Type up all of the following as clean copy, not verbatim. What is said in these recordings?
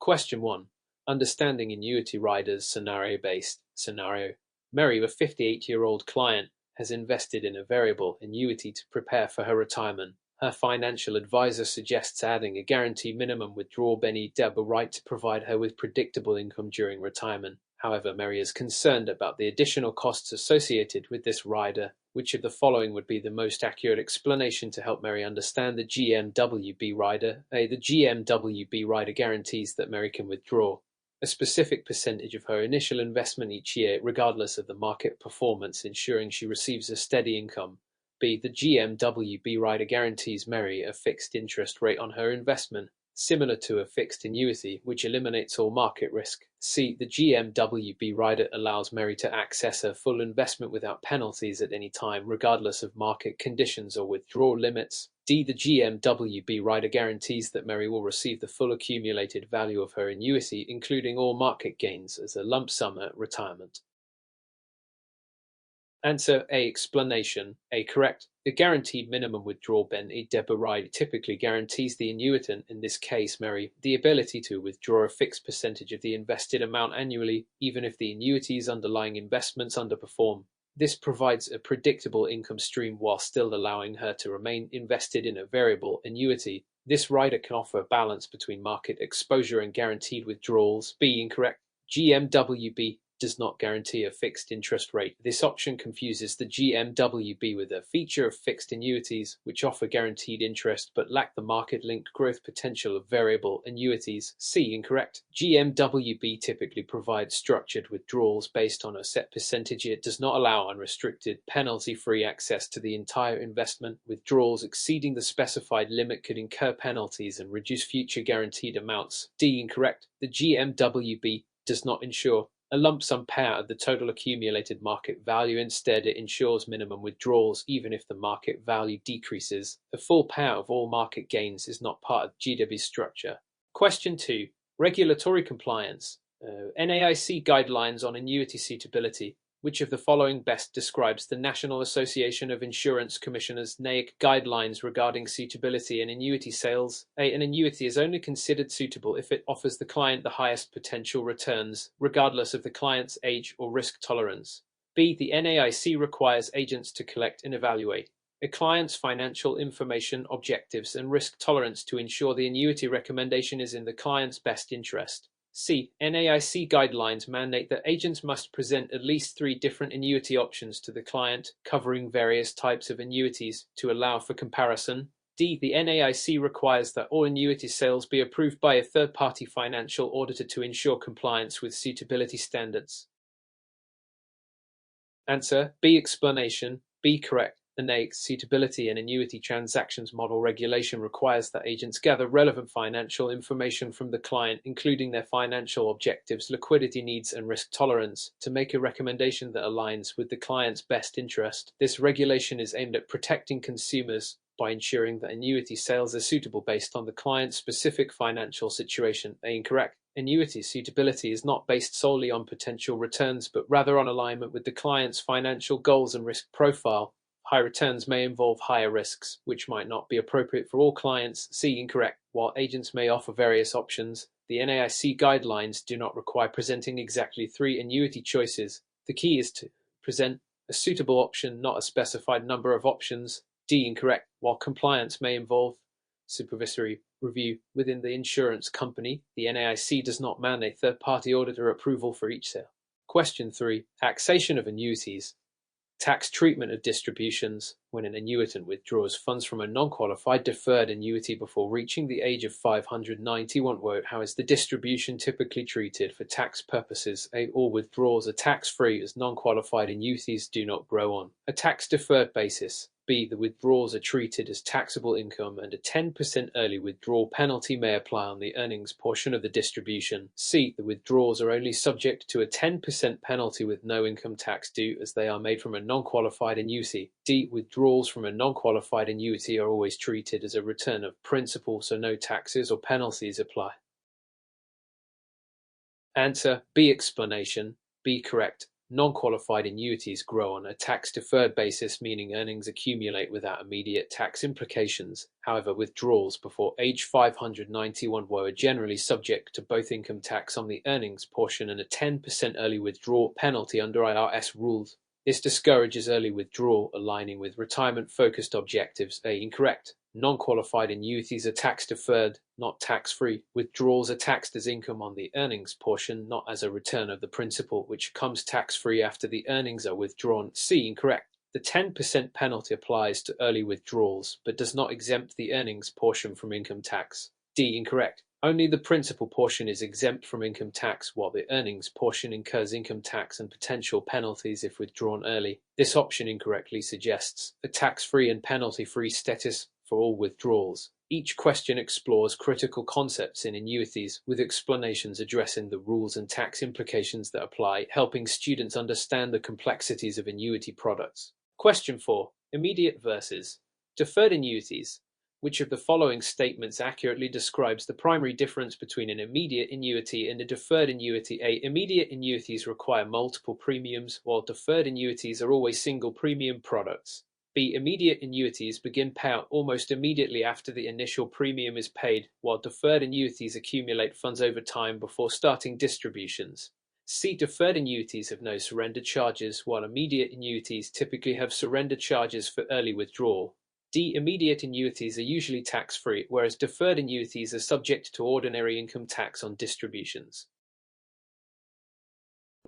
Question 1. Understanding annuity riders scenario-based scenario. Mary, a 58-year-old client, has invested in a variable annuity to prepare for her retirement. Her financial advisor suggests adding a guaranteed minimum withdrawal benefit right to provide her with predictable income during retirement. However, Mary is concerned about the additional costs associated with this rider. Which of the following would be the most accurate explanation to help Mary understand the GMWB rider? A. The GMWB rider guarantees that Mary can withdraw a specific percentage of her initial investment each year, regardless of the market performance, ensuring she receives a steady income. B. The GMWB rider guarantees Mary a fixed interest rate on her investment, similar to a fixed annuity, which eliminates all market risk. C. The GMWB rider allows Mary to access her full investment without penalties at any time, regardless of market conditions or withdrawal limits. D. The GMWB rider guarantees that Mary will receive the full accumulated value of her annuity, including all market gains, as a lump sum at retirement. Answer A. Explanation. A. Correct. The guaranteed minimum withdrawal benefit rider typically guarantees the annuitant, in this case Mary, the ability to withdraw a fixed percentage of the invested amount annually, even if the annuity's underlying investments underperform. This provides a predictable income stream while still allowing her to remain invested in a variable annuity. This rider can offer a balance between market exposure and guaranteed withdrawals. B. Incorrect. GMWB does not guarantee a fixed interest rate. This option confuses the GMWB with a feature of fixed annuities, which offer guaranteed interest but lack the market-linked growth potential of variable annuities. C. Incorrect. GMWB typically provides structured withdrawals based on a set percentage. It does not allow unrestricted, penalty-free access to the entire investment. Withdrawals exceeding the specified limit could incur penalties and reduce future guaranteed amounts. D. Incorrect. The GMWB does not ensure a lump sum payout of the total accumulated market value. Instead, it ensures minimum withdrawals even if the market value decreases. The full payout of all market gains is not part of GW's structure. Question 2. Regulatory compliance. NAIC guidelines on annuity suitability. Which of the following best describes the National Association of Insurance Commissioners (NAIC) guidelines regarding suitability in annuity sales? A. An annuity is only considered suitable if it offers the client the highest potential returns, regardless of the client's age or risk tolerance. B. The NAIC requires agents to collect and evaluate a client's financial information, objectives, and risk tolerance to ensure the annuity recommendation is in the client's best interest. C. NAIC guidelines mandate that agents must present at least 3 different annuity options to the client, covering various types of annuities, to allow for comparison. D. The NAIC requires that all annuity sales be approved by a third-party financial auditor to ensure compliance with suitability standards. Answer B. Explanation. B. Correct. The NAIC Suitability and Annuity Transactions Model regulation requires that agents gather relevant financial information from the client, including their financial objectives, liquidity needs, and risk tolerance, to make a recommendation that aligns with the client's best interest. This regulation is aimed at protecting consumers by ensuring that annuity sales are suitable based on the client's specific financial situation. A. Incorrect. Annuity suitability is not based solely on potential returns, but rather on alignment with the client's financial goals and risk profile. High returns may involve higher risks, which might not be appropriate for all clients. C. Incorrect. While agents may offer various options, the NAIC guidelines do not require presenting exactly 3 annuity choices. The key is to present a suitable option, not a specified number of options. D. Incorrect. While compliance may involve supervisory review within the insurance company, the NAIC does not mandate third-party auditor approval for each sale. Question 3. Taxation of annuities. Tax treatment of distributions. When an annuitant withdraws funds from a non-qualified deferred annuity before reaching the age of 591, how is the distribution typically treated for tax purposes? A. All withdrawals are tax-free as non-qualified annuities do not grow on a tax-deferred basis. B. The withdrawals are treated as taxable income and a 10% early withdrawal penalty may apply on the earnings portion of the distribution. C. The withdrawals are only subject to a 10% penalty with no income tax due as they are made from a non-qualified annuity. D. Withdrawals from a non-qualified annuity are always treated as a return of principal, so no taxes or penalties apply. Answer B. Explanation. B. Correct. Non-qualified annuities grow on a tax-deferred basis, meaning earnings accumulate without immediate tax implications. However, withdrawals before age 591 were generally subject to both income tax on the earnings portion and a 10% early withdrawal penalty under IRS rules. This discourages early withdrawal, aligning with retirement-focused objectives. Incorrect. Non-qualified annuities are tax-deferred, not tax-free. Withdrawals are taxed as income on the earnings portion, not as a return of the principal, which comes tax-free after the earnings are withdrawn. Incorrect. The 10% penalty applies to early withdrawals, but does not exempt the earnings portion from income tax. Incorrect. Only the principal portion is exempt from income tax, while the earnings portion incurs income tax and potential penalties if withdrawn early. This option incorrectly suggests a tax-free and penalty-free status for all withdrawals. Each question explores critical concepts in annuities, with explanations addressing the rules and tax implications that apply, helping students understand the complexities of annuity products. Question 4. Immediate versus deferred annuities. Which of the following statements accurately describes the primary difference between an immediate annuity and a deferred annuity? A. Immediate annuities require multiple premiums, while deferred annuities are always single premium products. B. Immediate annuities begin payout almost immediately after the initial premium is paid, while deferred annuities accumulate funds over time before starting distributions. C. Deferred annuities have no surrender charges, while immediate annuities typically have surrender charges for early withdrawal. D. Immediate annuities are usually tax-free, whereas deferred annuities are subject to ordinary income tax on distributions.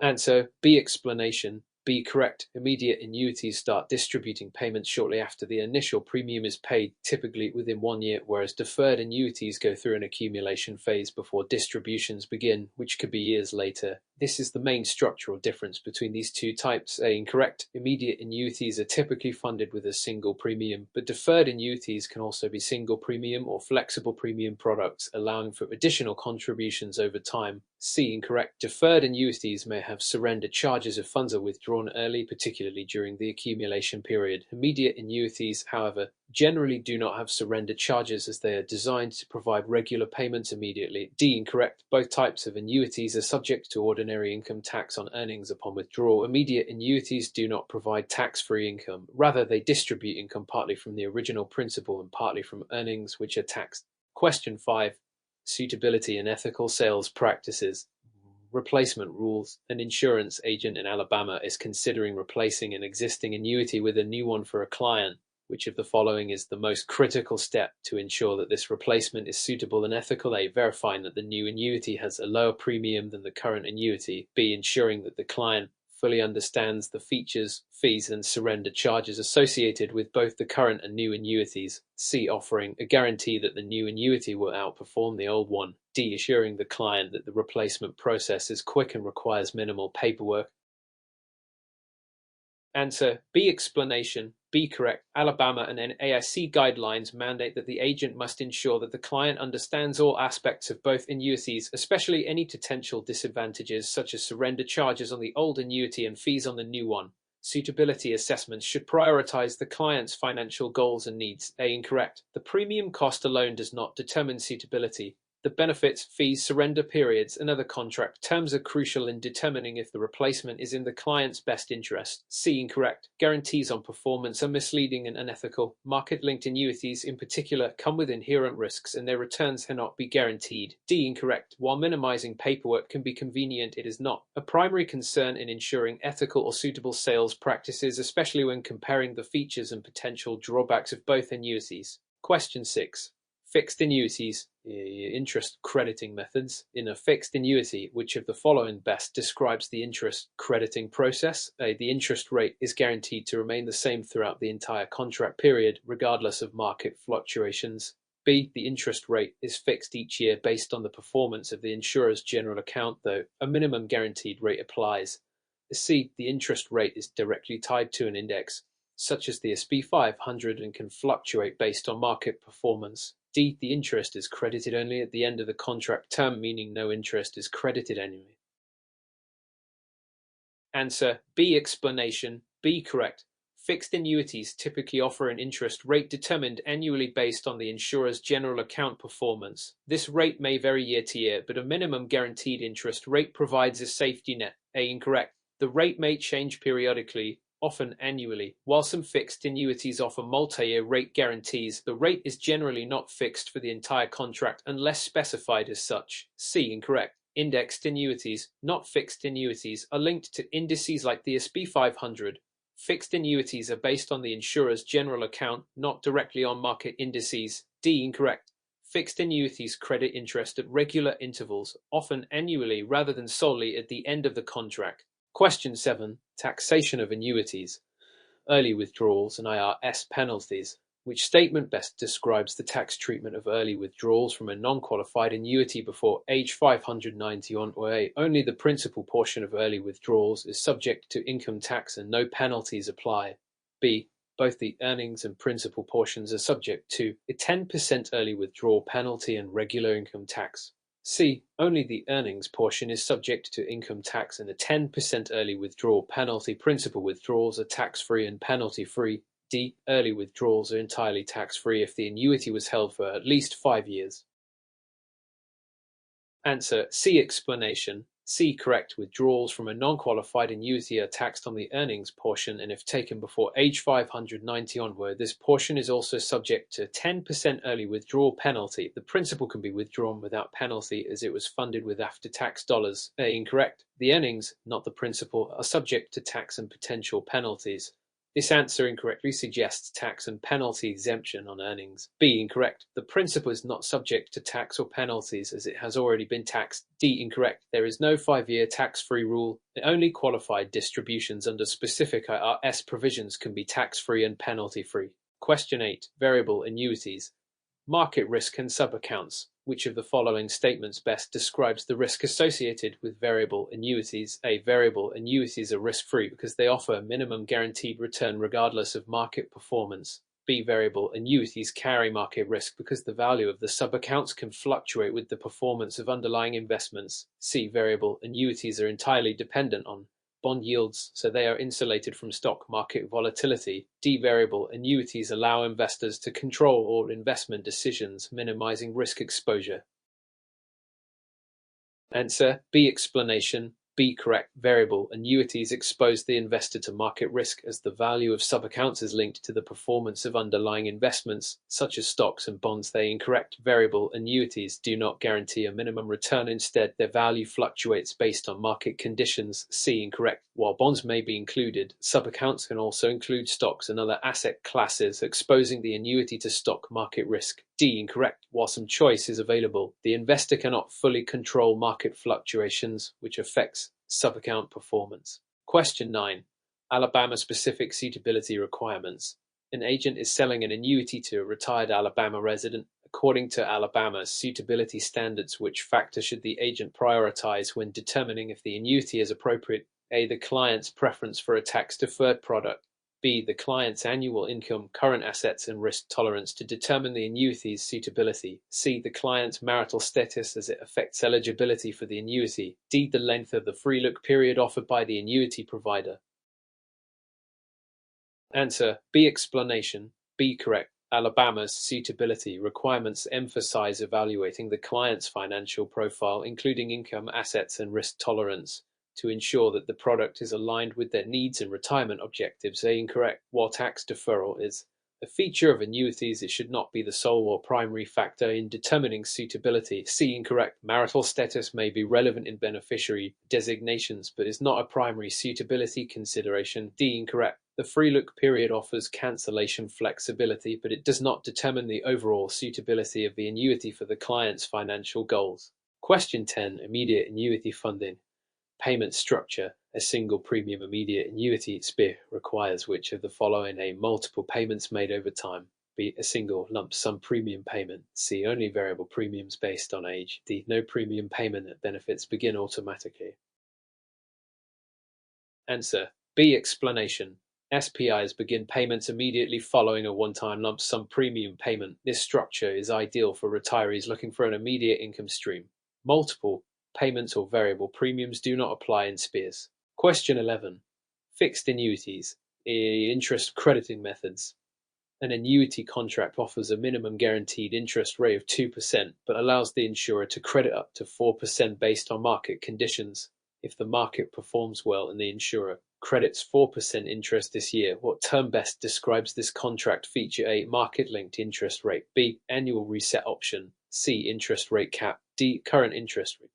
Answer: B. Explanation. B. Correct. Immediate annuities start distributing payments shortly after the initial premium is paid, typically within 1 year, whereas deferred annuities go through an accumulation phase before distributions begin, which could be years later. This is the main structural difference between these two types. A. Incorrect. Immediate annuities are typically funded with a single premium, but deferred annuities can also be single premium or flexible premium products, allowing for additional contributions over time. C. Incorrect. Deferred annuities may have surrender charges if funds are withdrawn early, particularly during the accumulation period. Immediate annuities, however, generally do not have surrender charges as they are designed to provide regular payments immediately. D. Incorrect. Both types of annuities are subject to ordinary income tax on earnings upon withdrawal. Immediate annuities do not provide tax-free income. Rather, they distribute income partly from the original principal and partly from earnings which are taxed. Question 5. Suitability and ethical sales practices. Replacement rules. An insurance agent in Alabama is considering replacing an existing annuity with a new one for a client. Which of the following is the most critical step to ensure that this replacement is suitable and ethical? A. Verifying that the new annuity has a lower premium than the current annuity. B. Ensuring that the client fully understands the features, fees, and surrender charges associated with both the current and new annuities. C. Offering a guarantee that the new annuity will outperform the old one. D. Assuring the client that the replacement process is quick and requires minimal paperwork. Answer: B. Explanation. B. Correct. Alabama and NAIC guidelines mandate that the agent must ensure that the client understands all aspects of both annuities, especially any potential disadvantages such as surrender charges on the old annuity and fees on the new one. Suitability assessments should prioritize the client's financial goals and needs. A. Incorrect. The premium cost alone does not determine suitability. The benefits, fees, surrender periods, and other contract terms are crucial in determining if the replacement is in the client's best interest. C. Incorrect. Guarantees on performance are misleading and unethical. Market-linked annuities, in particular, come with inherent risks and their returns cannot be guaranteed. D. Incorrect. While minimizing paperwork can be convenient, it is not a primary concern in ensuring ethical or suitable sales practices, especially when comparing the features and potential drawbacks of both annuities. Question 6. Fixed annuities, interest crediting methods. In a fixed annuity, which of the following best describes the interest crediting process? A. The interest rate is guaranteed to remain the same throughout the entire contract period, regardless of market fluctuations. B. The interest rate is fixed each year based on the performance of the insurer's general account, though a minimum guaranteed rate applies. C. The interest rate is directly tied to an index, such as the S&P 500, and can fluctuate based on market performance. D. The interest is credited only at the end of the contract term, meaning no interest is credited annually. Answer: B. Explanation. B. Correct. Fixed annuities typically offer an interest rate determined annually based on the insurer's general account performance. This rate may vary year to year, but a minimum guaranteed interest rate provides a safety net. A. Incorrect. The rate may change periodically, often annually. While some fixed annuities offer multi-year rate guarantees, the rate is generally not fixed for the entire contract unless specified as such. C. Incorrect. Indexed annuities, not fixed annuities, are linked to indices like the S&P 500. Fixed annuities are based on the insurer's general account, not directly on market indices. D. Incorrect. Fixed annuities credit interest at regular intervals, often annually rather than solely at the end of the contract. Question 7. Taxation of annuities, early withdrawals and IRS penalties. Which statement best describes the tax treatment of early withdrawals from a non-qualified annuity before age 590 on or A? Only the principal portion of early withdrawals is subject to income tax and no penalties apply. B. Both the earnings and principal portions are subject to a 10% early withdrawal penalty and regular income tax. C. Only the earnings portion is subject to income tax and a 10% early withdrawal penalty. Principal withdrawals are tax-free and penalty-free. D. Early withdrawals are entirely tax-free if the annuity was held for at least 5 years. Answer C. Explanation. C. Correct. Withdrawals from a non-qualified annuity are taxed on the earnings portion, and if taken before age 590 onward, this portion is also subject to 10% early withdrawal penalty. The principal can be withdrawn without penalty as it was funded with after-tax dollars. A. Incorrect. The earnings, not the principal, are subject to tax and potential penalties. This answer incorrectly suggests tax and penalty exemption on earnings. B. Incorrect. The principal is not subject to tax or penalties as it has already been taxed. D. Incorrect. There is no 5-year tax-free rule. Only qualified distributions under specific IRS provisions can be tax-free and penalty-free. Question 8. Variable annuities. Market risk and sub-accounts. Which of the following statements best describes the risk associated with variable annuities? A. Variable annuities are risk-free because they offer a minimum guaranteed return regardless of market performance. B. Variable annuities carry market risk because the value of the sub-accounts can fluctuate with the performance of underlying investments. C. Variable annuities are entirely dependent on bond yields, so they are insulated from stock market volatility. D. Variable annuities allow investors to control all investment decisions, minimizing risk exposure. Answer B. Explanation. B. Correct. Variable annuities expose the investor to market risk as the value of sub-accounts is linked to the performance of underlying investments, such as stocks and bonds. They incorrect. Variable annuities do not guarantee a minimum return. Instead, their value fluctuates based on market conditions. C. Incorrect. While bonds may be included, sub-accounts can also include stocks and other asset classes, exposing the annuity to stock market risk. D. Incorrect. While some choice is available, the investor cannot fully control market fluctuations, which affects sub-account performance. Question 9. Alabama-specific suitability requirements. An agent is selling an annuity to a retired Alabama resident. According to Alabama's suitability standards, which factor should the agent prioritize when determining if the annuity is appropriate? A. The client's preference for a tax-deferred product. B. The client's annual income, current assets, and risk tolerance to determine the annuity's suitability. C. The client's marital status as it affects eligibility for the annuity. D. The length of the free look period offered by the annuity provider. Answer B. Explanation. B. Correct. Alabama's suitability requirements emphasize evaluating the client's financial profile, including income, assets, and risk tolerance, to ensure that the product is aligned with their needs and retirement objectives. A. Incorrect. While tax deferral is a feature of annuities, it should not be the sole or primary factor in determining suitability. C. Incorrect. Marital status may be relevant in beneficiary designations, but is not a primary suitability consideration. D. Incorrect. The free look period offers cancellation flexibility, but it does not determine the overall suitability of the annuity for the client's financial goals. Question 10. Immediate annuity funding. Payment structure. A single premium immediate annuity SPIA requires which of the following? A. Multiple payments made over time. B. A single lump sum premium payment. C. Only variable premiums based on age. D. No premium payment that benefits begin automatically. Answer B. Explanation. SPIs begin payments immediately following a one-time lump sum premium payment. This structure is ideal for retirees looking for an immediate income stream. Multiple payments or variable premiums do not apply in SPIAs. Question 11. Fixed annuities. Interest crediting methods. An annuity contract offers a minimum guaranteed interest rate of 2%, but allows the insurer to credit up to 4% based on market conditions. If the market performs well and the insurer credits 4% interest this year, what term best describes this contract feature? A. Market-linked interest rate. B. Annual reset option. C. Interest rate cap. D. Current interest rate.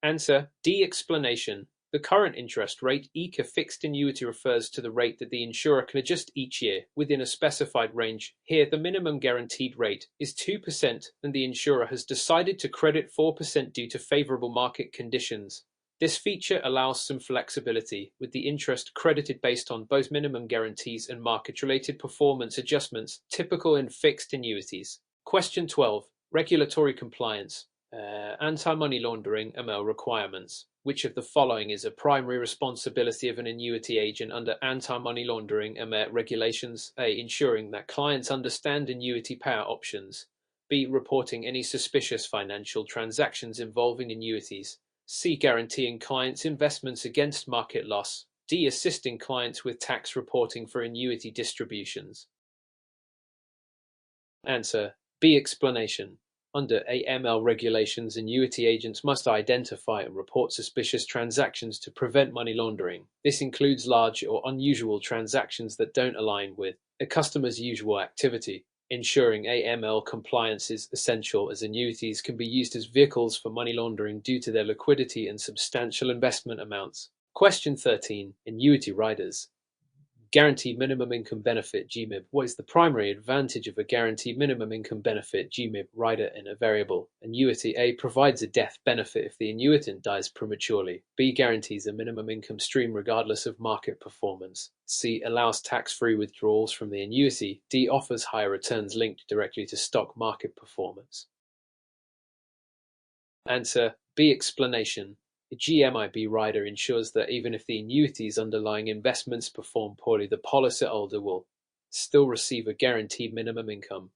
Answer: D. Explanation. The current interest rate, (ICA) fixed annuity, refers to the rate that the insurer can adjust each year within a specified range. Here, the minimum guaranteed rate is 2%, and the insurer has decided to credit 4% due to favorable market conditions. This feature allows some flexibility, with the interest credited based on both minimum guarantees and market-related performance adjustments, typical in fixed annuities. Question 12. Regulatory compliance. Anti-money laundering (AML) requirements. Which of the following is a primary responsibility of an annuity agent under anti-money laundering (AML) regulations? A. Ensuring that clients understand annuity payout options. B. Reporting any suspicious financial transactions involving annuities. C. Guaranteeing clients' investments against market loss. D. Assisting clients with tax reporting for annuity distributions. Answer: B. Explanation. Under AML regulations, annuity agents must identify and report suspicious transactions to prevent money laundering. This includes large or unusual transactions that don't align with a customer's usual activity. Ensuring AML compliance is essential, as annuities can be used as vehicles for money laundering due to their liquidity and substantial investment amounts. Question 13. Annuity riders. Guaranteed Minimum Income Benefit (GMIB). What is the primary advantage of a Guaranteed Minimum Income Benefit (GMIB) rider in a variable annuity? A. Provides a death benefit if the annuitant dies prematurely. B. Guarantees a minimum income stream regardless of market performance. C. Allows tax-free withdrawals from the annuity. D. Offers higher returns linked directly to stock market performance. Answer: B. Explanation. A GMIB rider ensures that even if the annuity's underlying investments perform poorly, the policyholder will still receive a guaranteed minimum income.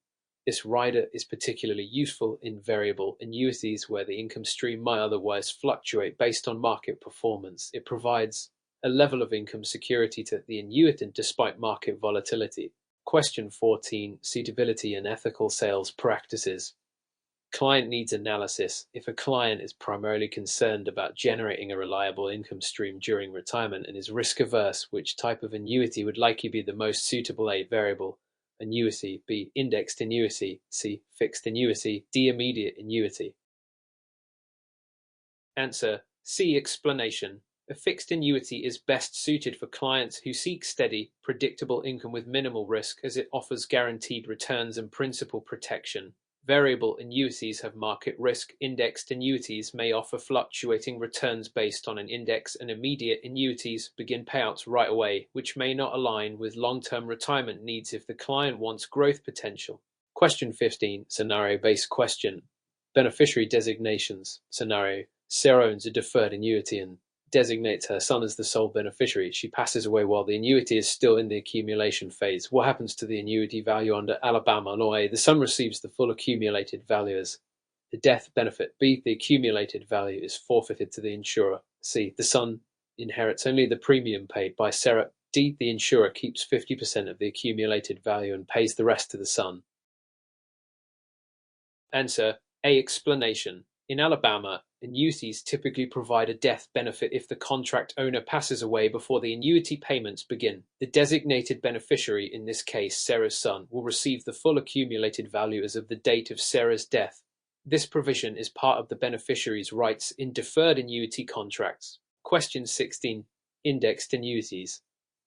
This rider is particularly useful in variable annuities where the income stream might otherwise fluctuate based on market performance. It provides a level of income security to the annuitant despite market volatility. Question 14. Suitability and ethical sales practices. Client needs analysis. If a client is primarily concerned about generating a reliable income stream during retirement and is risk-averse, which type of annuity would likely be the most suitable? A. Variable annuity. B. Indexed annuity. C. Fixed annuity. D. Immediate annuity. Answer: C. Explanation. A fixed annuity is best suited for clients who seek steady, predictable income with minimal risk, as it offers guaranteed returns and principal protection. Variable annuities have market risk. Indexed annuities may offer fluctuating returns based on an index, and immediate annuities begin payouts right away, which may not align with long-term retirement needs if the client wants growth potential. Question 15. Scenario-based question. Beneficiary designations. Scenario: Sarah owns a deferred annuity and designates her son as the sole beneficiary. She passes away while the annuity is still in the accumulation phase. What happens to the annuity value under Alabama law? A. The son receives the full accumulated value as the death benefit. B. The accumulated value is forfeited to the insurer. C. The son inherits only the premium paid by Sarah. D. The insurer keeps 50% of the accumulated value and pays the rest to the son. Answer: A. Explanation. In Alabama, annuities typically provide a death benefit if the contract owner passes away before the annuity payments begin. The designated beneficiary, in this case Sarah's son, will receive the full accumulated value as of the date of Sarah's death. This provision is part of the beneficiary's rights in deferred annuity contracts. Question 16. Indexed annuities.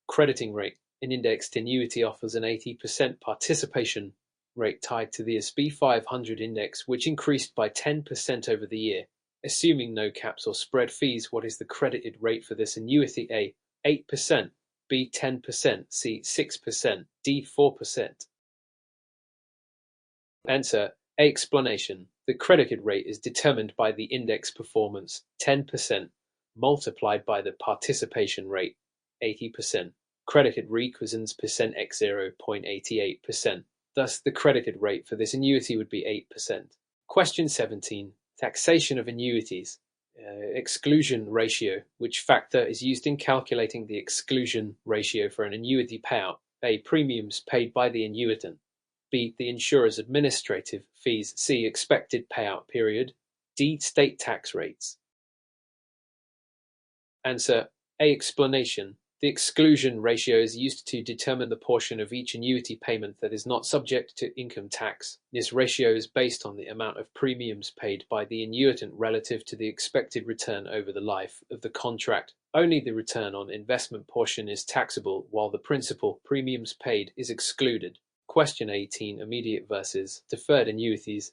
Crediting rate. An indexed annuity offers an 80% participation rate tied to the S&P 500 index, which increased by 10% over the year. Assuming no caps or spread fees, what is the credited rate for this annuity? A. 8%. B. 10%. C. 6%. D. 4%. Answer: A. Explanation. The credited rate is determined by the index performance, 10%, multiplied by the participation rate, 80%. Credited requisitions percent x 0.88%. Thus, the credited rate for this annuity would be 8%. Question 17. Taxation of annuities. Exclusion ratio. Which factor is used in calculating the exclusion ratio for an annuity payout? A. Premiums paid by the annuitant. B. The insurer's administrative fees. C. Expected payout period. D. State tax rates. Answer A. Explanation. The exclusion ratio is used to determine the portion of each annuity payment that is not subject to income tax. This ratio is based on the amount of premiums paid by the annuitant relative to the expected return over the life of the contract. Only the return on investment portion is taxable, while the principal premiums paid is excluded. Question 18. Immediate versus deferred annuities.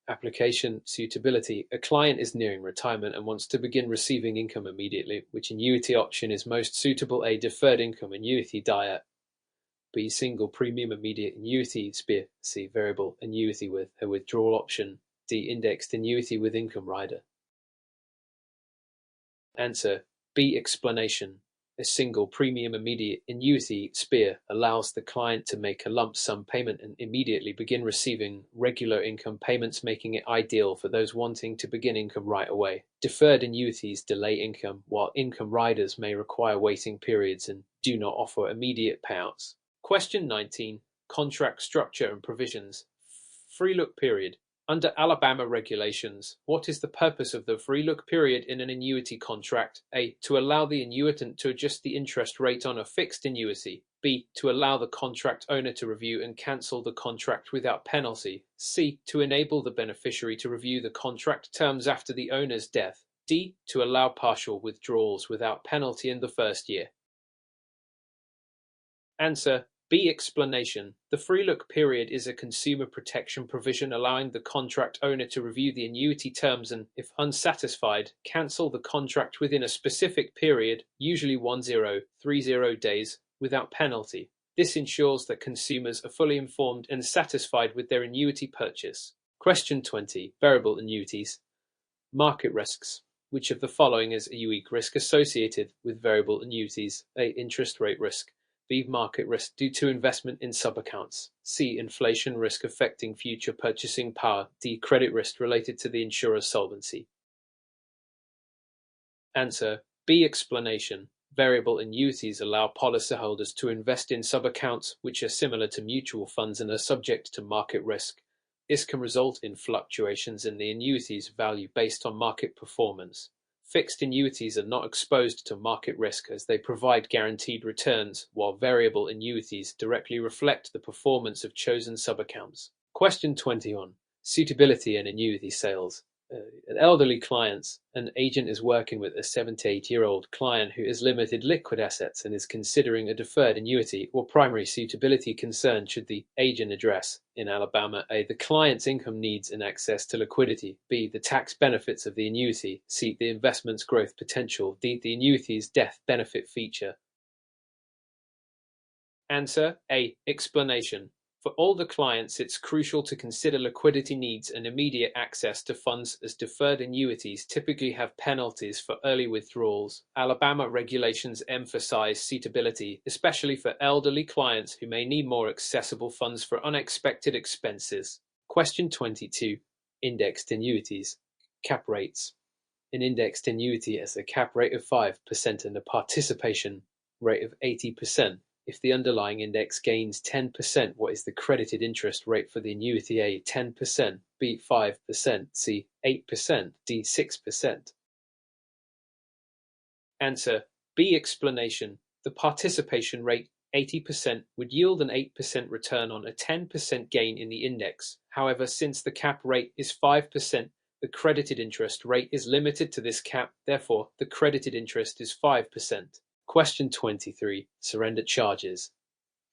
Application suitability. A client is nearing retirement and wants to begin receiving income immediately. Which annuity option is most suitable? A. Deferred income annuity diet. B. Single premium immediate annuity SPIA. C. Variable annuity with a withdrawal option. D. Indexed annuity with income rider. Answer B. Explanation. A single premium immediate annuity SPIA allows the client to make a lump sum payment and immediately begin receiving regular income payments, making it ideal for those wanting to begin income right away. Deferred annuities delay income, while income riders may require waiting periods and do not offer immediate payouts. Question 19. Contract structure and provisions. Free look period. Under Alabama regulations, what is the purpose of the free look period in an annuity contract? A. To allow the annuitant to adjust the interest rate on a fixed annuity. B. To allow the contract owner to review and cancel the contract without penalty. C. To enable the beneficiary to review the contract terms after the owner's death. D. To allow partial withdrawals without penalty in the first year. Answer B. Explanation. The free look period is a consumer protection provision allowing the contract owner to review the annuity terms and, if unsatisfied, cancel the contract within a specific period, usually 1030 days, without penalty. This ensures that consumers are fully informed and satisfied with their annuity purchase. Question 20. Variable annuities. Market risks. Which of the following is a unique risk associated with variable annuities? A. Interest rate risk. B. Market risk due to investment in sub-accounts. C. Inflation risk affecting future purchasing power. D. Credit risk related to the insurer's solvency. Answer B. Explanation. Variable annuities allow policyholders to invest in sub-accounts which are similar to mutual funds and are subject to market risk. This can result in fluctuations in the annuity's value based on market performance. Fixed annuities are not exposed to market risk as they provide guaranteed returns, while variable annuities directly reflect the performance of chosen sub-accounts. Question 21. Suitability and annuity sales. An elderly client, an agent is working with a 78-year-old client who has limited liquid assets and is considering a deferred annuity. Or primary suitability concern should the agent address? In Alabama, A. The client's income needs and access to liquidity. B. The tax benefits of the annuity. C. The investment's growth potential. D. The annuity's death benefit feature. Answer A. Explanation. For older clients, it's crucial to consider liquidity needs and immediate access to funds, as deferred annuities typically have penalties for early withdrawals. Alabama regulations emphasize suitability, especially for elderly clients who may need more accessible funds for unexpected expenses. Question 22. Indexed annuities. Cap rates. An indexed annuity has a cap rate of 5% and a participation rate of 80%. If the underlying index gains 10%, what is the credited interest rate for the annuity? A. 10%, B. 5%, C. 8%, D. 6%. Answer B. Explanation. The participation rate, 80%, would yield an 8% return on a 10% gain in the index. However, since the cap rate is 5%, the credited interest rate is limited to this cap. Therefore, the credited interest is 5%. Question 23. Surrender charges.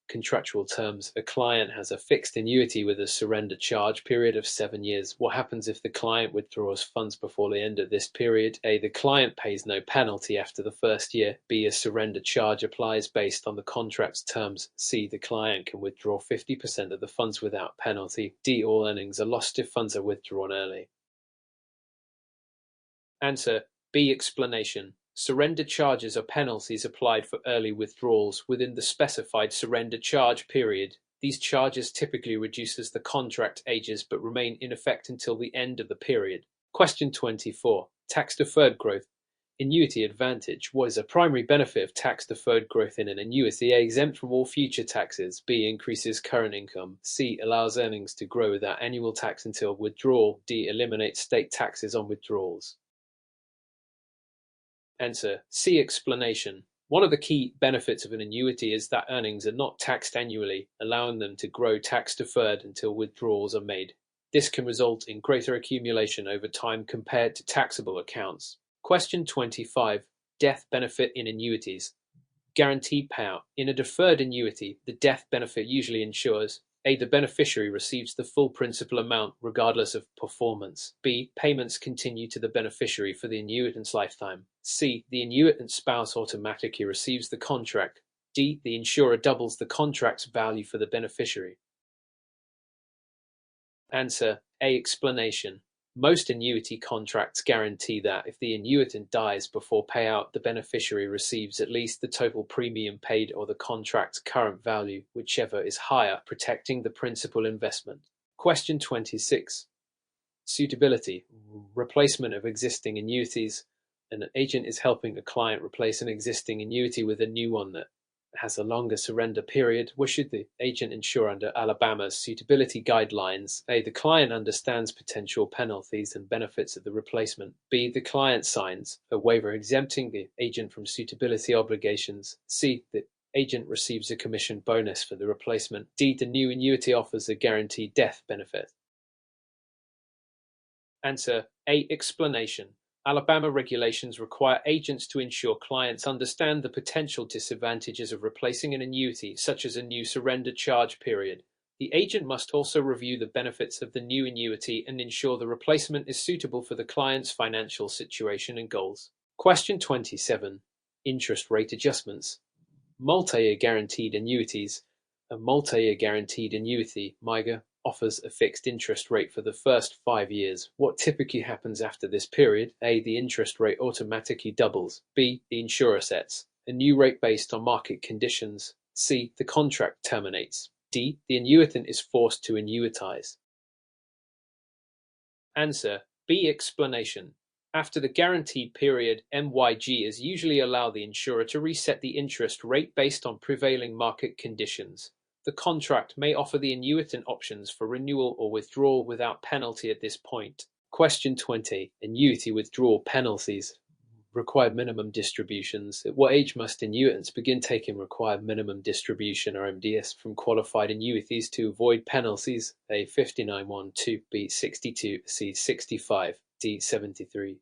Contractual terms. A client has a fixed annuity with a surrender charge period of 7 years. What happens if the client withdraws funds before the end of this period? A. The client pays no penalty after the first year. B. A surrender charge applies based on the contract's terms. C. The client can withdraw 50% of the funds without penalty. D. All earnings are lost if funds are withdrawn early. Answer B. Explanation. Surrender charges are penalties applied for early withdrawals within the specified surrender charge period. These charges typically reduce as the contract ages but remain in effect until the end of the period. Question 24. Tax-deferred growth. Annuity advantage. What is a primary benefit of tax-deferred growth in an annuity? A. Exempt from all future taxes. B. Increases current income. C. Allows earnings to grow without annual tax until withdrawal. D. Eliminates state taxes on withdrawals. Answer: see explanation. One of the key benefits of an annuity is that earnings are not taxed annually, allowing them to grow tax-deferred until withdrawals are made. This can result in greater accumulation over time compared to taxable accounts. Question 25. Death benefit in annuities. Guaranteed payout. In a deferred annuity, the death benefit usually ensures: A. The beneficiary receives the full principal amount regardless of performance. B. Payments continue to the beneficiary for the annuitant's lifetime. C. The annuitant's spouse automatically receives the contract. D. The insurer doubles the contract's value for the beneficiary. Answer: A. Explanation. Most annuity contracts guarantee that if the annuitant dies before payout, the beneficiary receives at least the total premium paid or the contract's current value, whichever is higher, protecting the principal investment. Question 26. Suitability. Replacement of existing annuities. An agent is helping a client replace an existing annuity with a new one that has a longer surrender period. What should the agent ensure under Alabama's suitability guidelines? A. The client understands potential penalties and benefits of the replacement. B. The client signs a waiver exempting the agent from suitability obligations. C. The agent receives a commission bonus for the replacement. D. The new annuity offers a guaranteed death benefit. Answer: A. Explanation. Alabama regulations require agents to ensure clients understand the potential disadvantages of replacing an annuity, such as a new surrender charge period. The agent must also review the benefits of the new annuity and ensure the replacement is suitable for the client's financial situation and goals. Question 27. Interest rate adjustments. Multi-year guaranteed annuities. A multi-year guaranteed annuity, MYGA, offers a fixed interest rate for the first 5 years. What typically happens after this period? A. The interest rate automatically doubles. B. The insurer sets a new rate based on market conditions. C. The contract terminates. D. The annuitant is forced to annuitize. Answer: B. Explanation. After the guaranteed period, MYG is usually allow the insurer to reset the interest rate based on prevailing market conditions. The contract may offer the annuitant options for renewal or withdrawal without penalty at this point. Question 20. Annuity withdrawal penalties. Required minimum distributions. At what age must annuitants begin taking required minimum distribution (RMDS) from qualified annuities to avoid penalties? A. 59(1), 2, B. 62, C. 65, D. 73.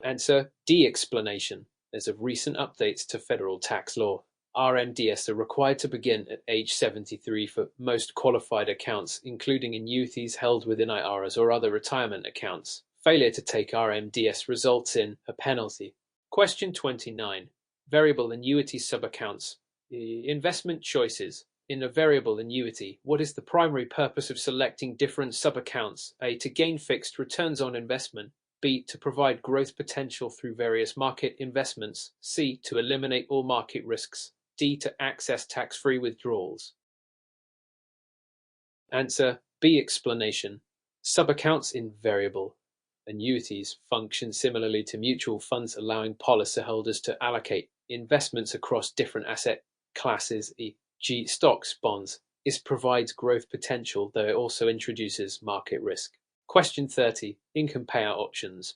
Answer: D. Explanation. As of recent updates to federal tax law, RMDS are required to begin at age 73 for most qualified accounts, including annuities held within IRAs or other retirement accounts. Failure to take RMDS results in a penalty. Question 29. Variable annuity subaccounts. Investment choices. In a variable annuity, what is the primary purpose of selecting different subaccounts? A. To gain fixed returns on investment. B. To provide growth potential through various market investments. C. To eliminate all market risks. D. To access tax-free withdrawals. Answer: B. Explanation. Subaccounts in variable annuities function similarly to mutual funds, allowing policyholders to allocate investments across different asset classes, e.g. stocks, bonds. This provides growth potential, though it also introduces market risk. Question 30. Income payout options.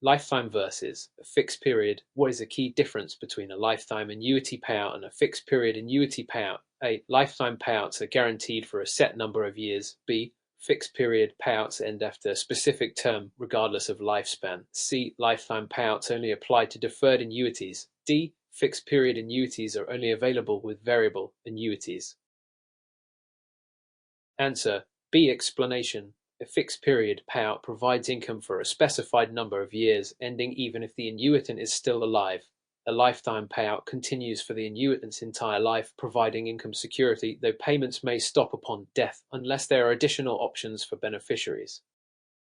Lifetime versus a fixed period. What is the key difference between a lifetime annuity payout and a fixed period annuity payout? A. Lifetime payouts are guaranteed for a set number of years. B. Fixed period payouts end after a specific term, regardless of lifespan. C. Lifetime payouts only apply to deferred annuities. D. Fixed period annuities are only available with variable annuities. Answer: B. Explanation. A fixed period payout provides income for a specified number of years, ending even if the annuitant is still alive. A lifetime payout continues for the annuitant's entire life, providing income security, though payments may stop upon death unless there are additional options for beneficiaries.